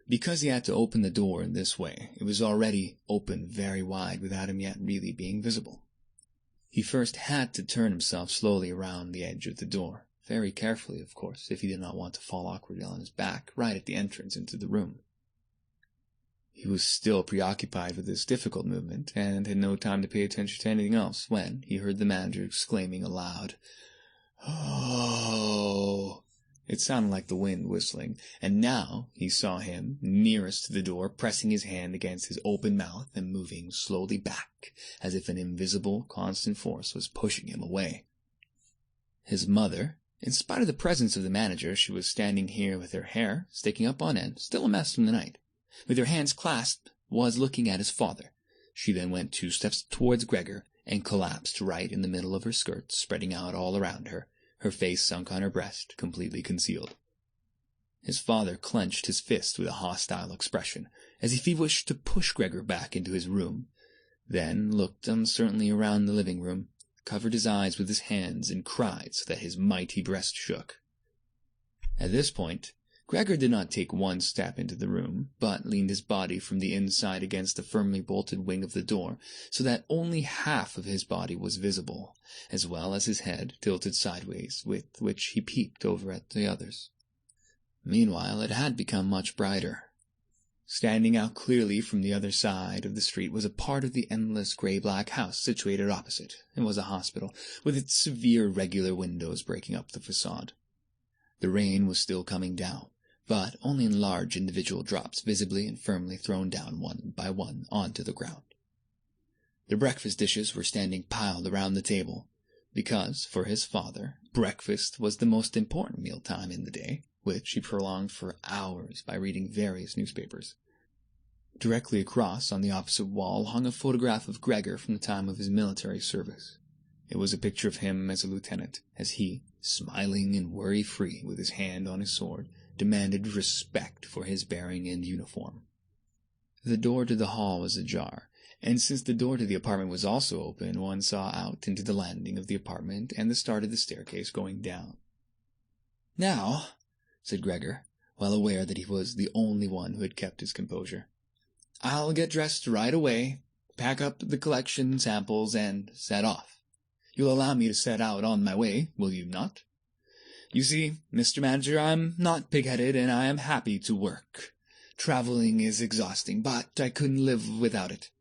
Because he had to open the door in this way, it was already open very wide without him yet really being visible. He first had to turn himself slowly around the edge of the door, very carefully, of course, if he did not want to fall awkwardly on his back right at the entrance into the room. He was still preoccupied with this difficult movement, and had no time to pay attention to anything else, when he heard the manager exclaiming aloud, "Oh!" It sounded like the wind whistling, and now he saw him, nearest to the door, pressing his hand against his open mouth and moving slowly back, as if an invisible, constant force was pushing him away. His mother, in spite of the presence of the manager, she was standing here with her hair sticking up on end, still a mess from the night. With her hands clasped, was looking at his father. She then went 2 steps towards Gregor, and collapsed right in the middle of her skirts, spreading out all around her, her face sunk on her breast, completely concealed. His father clenched his fist with a hostile expression, as if he wished to push Gregor back into his room, then looked uncertainly around the living room, covered his eyes with his hands, and cried so that his mighty breast shook. At this point, Gregor did not take 1 step into the room, but leaned his body from the inside against the firmly bolted wing of the door, so that only half of his body was visible, as well as his head tilted sideways, with which he peeped over at the others. Meanwhile, it had become much brighter. Standing out clearly from the other side of the street was a part of the endless grey-black house situated opposite. It was a hospital, with its severe regular windows breaking up the facade. The rain was still coming down, but only in large individual drops, visibly and firmly thrown down one by one onto the ground. The breakfast dishes were standing piled around the table, because, for his father, breakfast was the most important mealtime in the day, which he prolonged for hours by reading various newspapers. Directly across, on the opposite wall, hung a photograph of Gregor from the time of his military service. It was a picture of him as a lieutenant, as he, smiling and worry-free with his hand on his sword, demanded respect for his bearing and uniform. The door to the hall was ajar, and since the door to the apartment was also open, one saw out into the landing of the apartment and the start of the staircase going down. "Now," said Gregor, well aware that he was the only one who had kept his composure, "I'll get dressed right away, pack up the collection samples, and set off. You'll allow me to set out on my way, will you not? You see, Mr. Manager, I'm not pig-headed, and I am happy to work. Traveling is exhausting, but I couldn't live without it."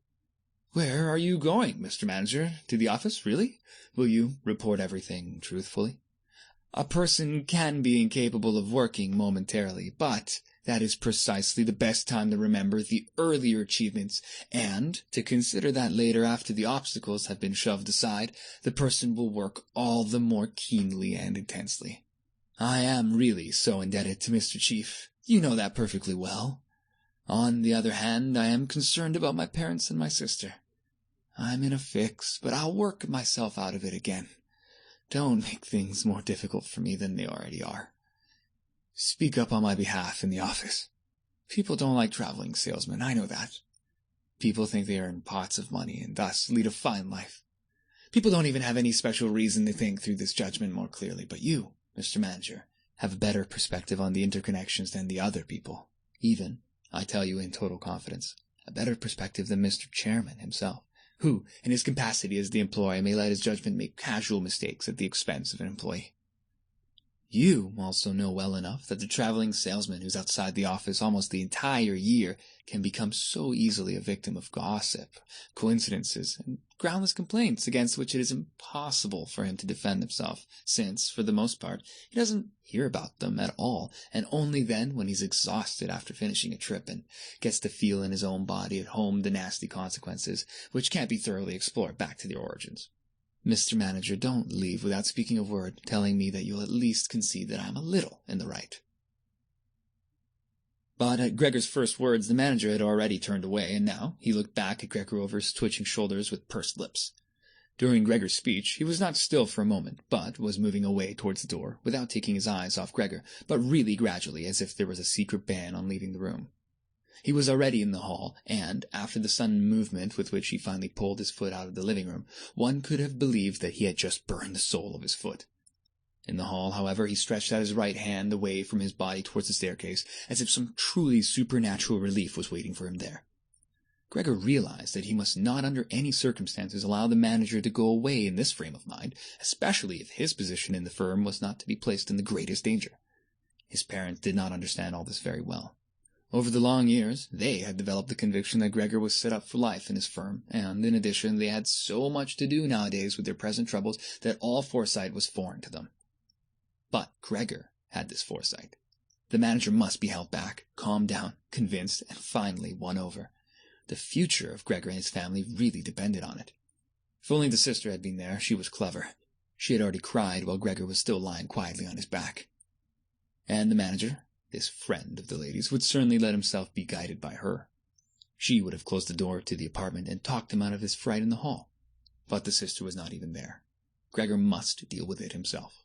"Where are you going, Mr. Manager? To the office, really? Will you report everything truthfully?" "A person can be incapable of working momentarily, but that is precisely the best time to remember the earlier achievements, and to consider that later, after the obstacles have been shoved aside, the person will work all the more keenly and intensely. I am really so indebted to Mr. Chief. You know that perfectly well. On the other hand, I am concerned about my parents and my sister. I'm in a fix, but I'll work myself out of it again. Don't make things more difficult for me than they already are. Speak up on my behalf in the office. People don't like traveling salesmen, I know that. People think they earn pots of money and thus lead a fine life. People don't even have any special reason to think through this judgment more clearly, but you, Mr. Manager, have a better perspective on the interconnections than the other people. Even, I tell you in total confidence, a better perspective than Mr. Chairman himself, who, in his capacity as the employer, may let his judgment make casual mistakes at the expense of an employee. You also know well enough that the traveling salesman who's outside the office almost the entire year can become so easily a victim of gossip, coincidences, and groundless complaints against which it is impossible for him to defend himself, since, for the most part, he doesn't hear about them at all, and only then when he's exhausted after finishing a trip and gets to feel in his own body at home the nasty consequences, which can't be thoroughly explored back to their origins. Mr. Manager, don't leave without speaking a word, telling me that you'll at least concede that I'm a little in the right." But at Gregor's first words, the manager had already turned away, and now he looked back at Gregor over his twitching shoulders with pursed lips. During Gregor's speech, he was not still for a moment, but was moving away towards the door, without taking his eyes off Gregor, but really gradually, as if there was a secret ban on leaving the room. He was already in the hall, and, after the sudden movement with which he finally pulled his foot out of the living room, one could have believed that he had just burned the sole of his foot. In the hall, however, he stretched out his right hand away from his body towards the staircase, as if some truly supernatural relief was waiting for him there. Gregor realized that he must not under any circumstances allow the manager to go away in this frame of mind, especially if his position in the firm was not to be placed in the greatest danger. His parents did not understand all this very well. Over the long years, they had developed the conviction that Gregor was set up for life in his firm, and in addition, they had so much to do nowadays with their present troubles that all foresight was foreign to them. But Gregor had this foresight. The manager must be held back, calmed down, convinced, and finally won over. The future of Gregor and his family really depended on it. If only the sister had been there, she was clever. She had already cried while Gregor was still lying quietly on his back. And the manager, this friend of the ladies, would certainly let himself be guided by her. She would have closed the door to the apartment and talked him out of his fright in the hall. But the sister was not even there. Gregor must deal with it himself.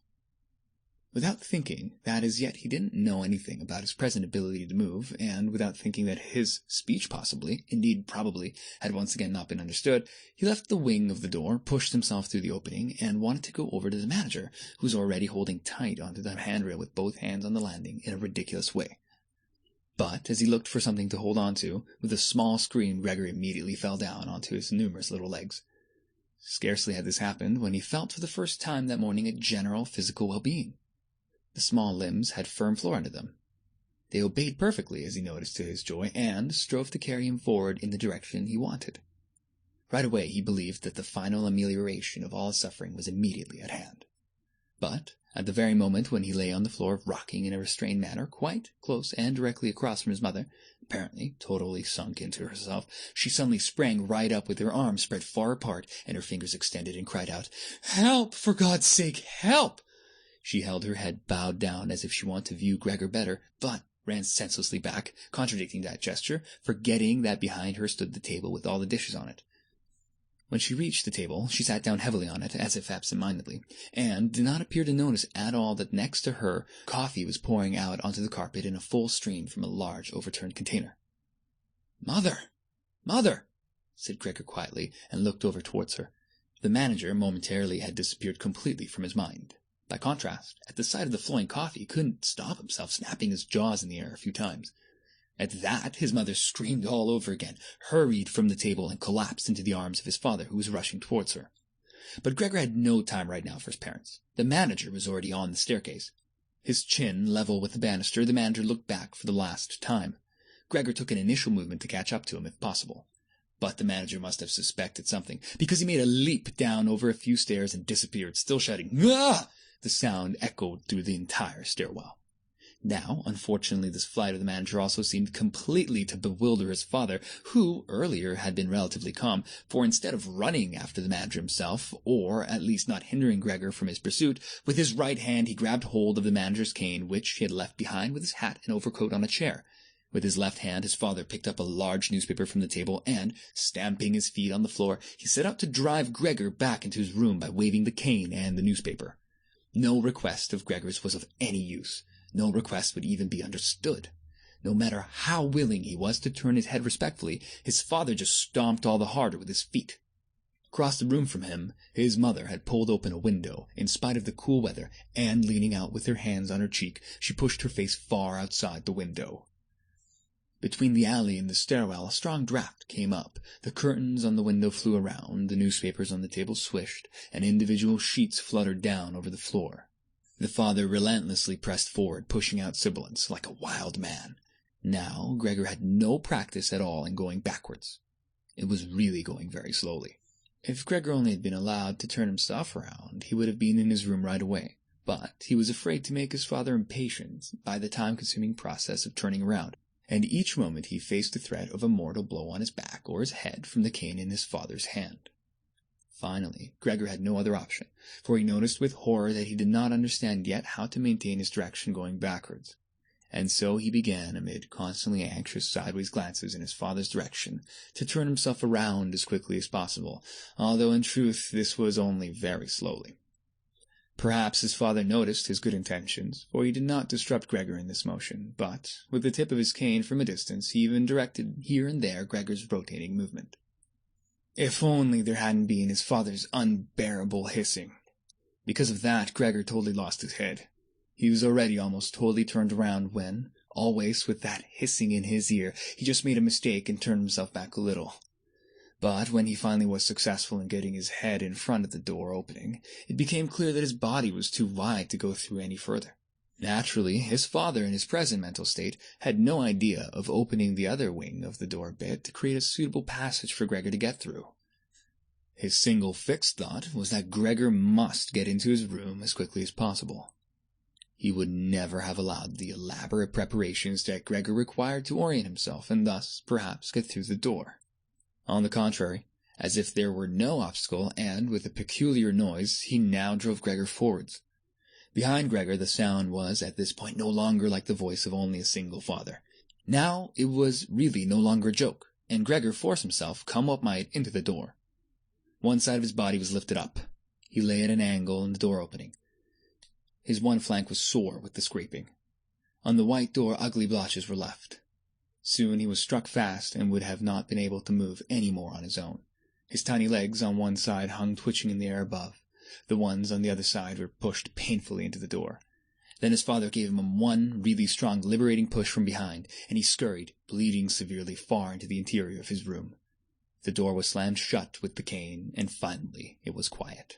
Without thinking that as yet he didn't know anything about his present ability to move, and without thinking that his speech possibly, indeed probably, had once again not been understood, he left the wing of the door, pushed himself through the opening, and wanted to go over to the manager, who was already holding tight onto the handrail with both hands on the landing in a ridiculous way. But as he looked for something to hold on to, with a small scream Gregor immediately fell down onto his numerous little legs. Scarcely had this happened when he felt for the first time that morning a general physical well-being. The small limbs had firm floor under them. They obeyed perfectly, as he noticed to his joy, and strove to carry him forward in the direction he wanted. Right away he believed that the final amelioration of all his suffering was immediately at hand. But, at the very moment when he lay on the floor rocking in a restrained manner, quite close and directly across from his mother, apparently totally sunk into herself, she suddenly sprang right up with her arms spread far apart and her fingers extended and cried out, "Help! For God's sake, help!" She held her head bowed down as if she wanted to view Gregor better, but ran senselessly back, contradicting that gesture, forgetting that behind her stood the table with all the dishes on it. When she reached the table, she sat down heavily on it, as if absent-mindedly, and did not appear to notice at all that next to her coffee was pouring out onto the carpet in a full stream from a large overturned container. "Mother! Mother!" said Gregor quietly, and looked over towards her. The manager momentarily had disappeared completely from his mind. By contrast, at the sight of the flowing coffee, he couldn't stop himself snapping his jaws in the air a few times. At that, his mother screamed all over again, hurried from the table, and collapsed into the arms of his father, who was rushing towards her. But Gregor had no time right now for his parents. The manager was already on the staircase. His chin level with the banister, the manager looked back for the last time. Gregor took an initial movement to catch up to him, if possible. But the manager must have suspected something, because he made a leap down over a few stairs and disappeared, still shouting, "Ah!" The sound echoed through the entire stairwell. Now, unfortunately, this flight of the manager also seemed completely to bewilder his father, who, earlier, had been relatively calm, for instead of running after the manager himself, or at least not hindering Gregor from his pursuit, with his right hand he grabbed hold of the manager's cane, which he had left behind with his hat and overcoat on a chair. With his left hand his father picked up a large newspaper from the table, and, stamping his feet on the floor, he set out to drive Gregor back into his room by waving the cane and the newspaper. No request of Gregor's was of any use. No request would even be understood. No matter how willing he was to turn his head respectfully, his father just stomped all the harder with his feet. Across the room from him, his mother had pulled open a window, in spite of the cool weather, and leaning out with her hands on her cheek, she pushed her face far outside the window. Between the alley and the stairwell, a strong draught came up. The curtains on the window flew around, the newspapers on the table swished, and individual sheets fluttered down over the floor. The father relentlessly pressed forward, pushing out sibilants like a wild man. Now, Gregor had no practice at all in going backwards. It was really going very slowly. If Gregor only had been allowed to turn himself around, he would have been in his room right away. But he was afraid to make his father impatient by the time-consuming process of turning around, and each moment he faced the threat of a mortal blow on his back or his head from the cane in his father's hand. Finally, Gregor had no other option, for he noticed with horror that he did not understand yet how to maintain his direction going backwards. And so he began, amid constantly anxious sideways glances in his father's direction, to turn himself around as quickly as possible, although in truth this was only very slowly. Perhaps his father noticed his good intentions, for he did not disrupt Gregor in this motion, but, with the tip of his cane from a distance, he even directed here and there Gregor's rotating movement. If only there hadn't been his father's unbearable hissing. Because of that, Gregor totally lost his head. He was already almost totally turned around when, always with that hissing in his ear, he just made a mistake and turned himself back a little. But when he finally was successful in getting his head in front of the door opening, it became clear that his body was too wide to go through any further. Naturally, his father in his present mental state had no idea of opening the other wing of the door a bit to create a suitable passage for Gregor to get through. His single fixed thought was that Gregor must get into his room as quickly as possible. He would never have allowed the elaborate preparations that Gregor required to orient himself and thus, perhaps, get through the door. On the contrary, as if there were no obstacle, and with a peculiar noise, he now drove Gregor forwards. Behind Gregor, the sound was, at this point, no longer like the voice of only a single father. Now it was really no longer a joke, and Gregor forced himself, come what might, into the door. One side of his body was lifted up. He lay at an angle in the door opening. His one flank was sore with the scraping. On the white door, ugly blotches were left. Soon he was struck fast and would have not been able to move any more on his own. His tiny legs on one side hung twitching in the air above. The ones on the other side were pushed painfully into the door. Then his father gave him one really strong, liberating push from behind, and he scurried, bleeding severely, far into the interior of his room. The door was slammed shut with the cane, and finally it was quiet.